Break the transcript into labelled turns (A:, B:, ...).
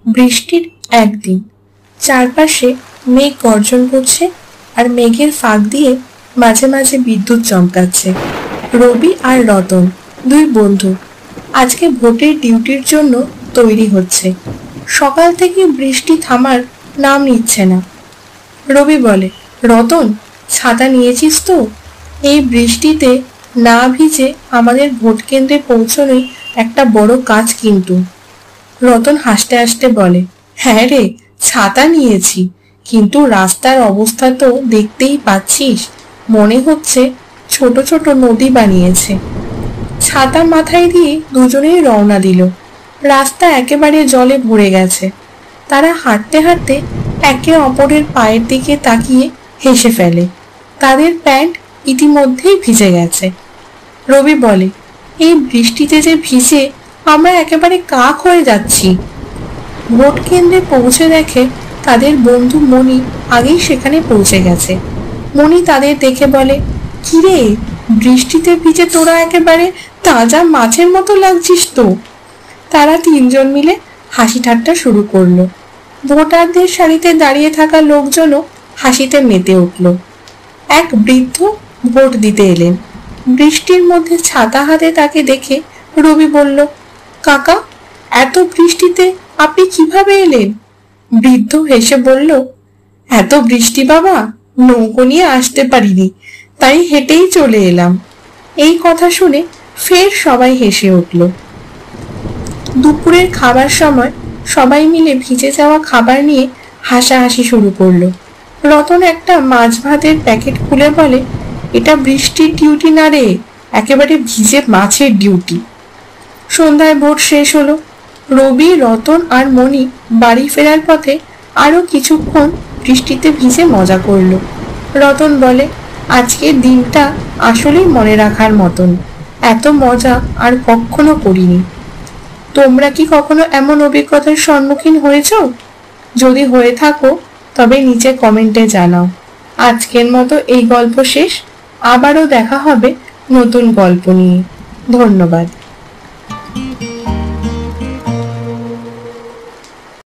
A: বৃষ্টির একদিন চারপাশে মেঘ গর্জন করছে আর মেঘের ফাঁক দিয়ে মাঝে মাঝে বিদ্যুৎ চমকাচ্ছে। রবি আর রতন দুই বন্ধু আজকে ভোটের ডিউটির জন্য তৈরি হচ্ছে। সকাল থেকে বৃষ্টি থামার নাম নিচ্ছে না। রবি বলে, রতন, ছাতা নিয়েছিস তো? এই বৃষ্টিতে না ভিজে আমাদের ভোট কেন্দ্রে পৌঁছানোই একটা বড় কাজ কিন্তু। রতন হাসতে হাসতে বলে, হ্যাঁ রে, ছাতা নিয়েছি, কিন্তু রাস্তার অবস্থা তো দেখতেই পাচ্ছিস, মনে হচ্ছে ছোট ছোট নদী বানিয়েছে। ছাতা মাথায় দিয়ে দুজনেই রওনা দিল। রাস্তা একেবারে জলে ভরে গেছে। তারা হাঁটতে হাঁটতে একে অপরের পায়ের দিকে তাকিয়ে হেসে ফেলে। তাদের প্যান্ট ইতিমধ্যেই ভিজে গেছে। রবি বলে, এই বৃষ্টিতে যে ভিজে আমরা একেবারে কাক হয়ে যাচ্ছি। ভোট কেন্দ্রে পৌঁছে দেখে তাদের বন্ধু মণি আগেই সেখানে পৌঁছে গেছে। মণি তাদের দেখে বলে, কিরে, বৃষ্টিতে ভিজে তোরা একেবারে তাজা মাছের মতো লাগছিস তো। তারা তিনজন মিলে হাসি ঠাট্টা শুরু করলো। ভোটারদের সারিতে দাঁড়িয়ে থাকা লোকজনও হাসিতে মেতে উঠল। এক বৃদ্ধ ভোট দিতে এলেন। বৃষ্টির মধ্যে ছাতা হাতে তাকে দেখে রবি বলল, কাকা, এত বৃষ্টিতে আপনি কিভাবে এলেন? বৃদ্ধ হেসে বলল, এত বৃষ্টি বাবা, নৌকো নিয়ে আসতে পারিনি, তাই হেঁটেই চলে এলাম। এই কথা শুনে ফের সবাই হেসে উঠল। দুপুরের খাবার সময় সবাই মিলে ভিজে যাওয়া খাবার নিয়ে হাসাহাসি শুরু করলো। রতন একটা মাছ ভাতের প্যাকেট খুলে বলে, এটা বৃষ্টির ডিউটি না রে, একেবারে ভিজে মাছের ডিউটি। সন্ধ্যায় ভোট শেষ হলো। রবি, রতন আর মণি বাড়ি ফেরার পথে আরো কিছুক্ষণ বৃষ্টিতে ভিজে মজা করলো। রতন বলে, আজকের দিনটা আসলেই মনে রাখার মতন, এত মজা আর কখনো করিনি। তোমরা কি কখনো এমন অভিজ্ঞতার সম্মুখীন হয়েছ? যদি হয়ে থাকো তবে নিচে কমেন্টে জানাও। আজকের মতো এই গল্প শেষ। আবারও দেখা হবে নতুন গল্প নিয়ে। ধন্যবাদ।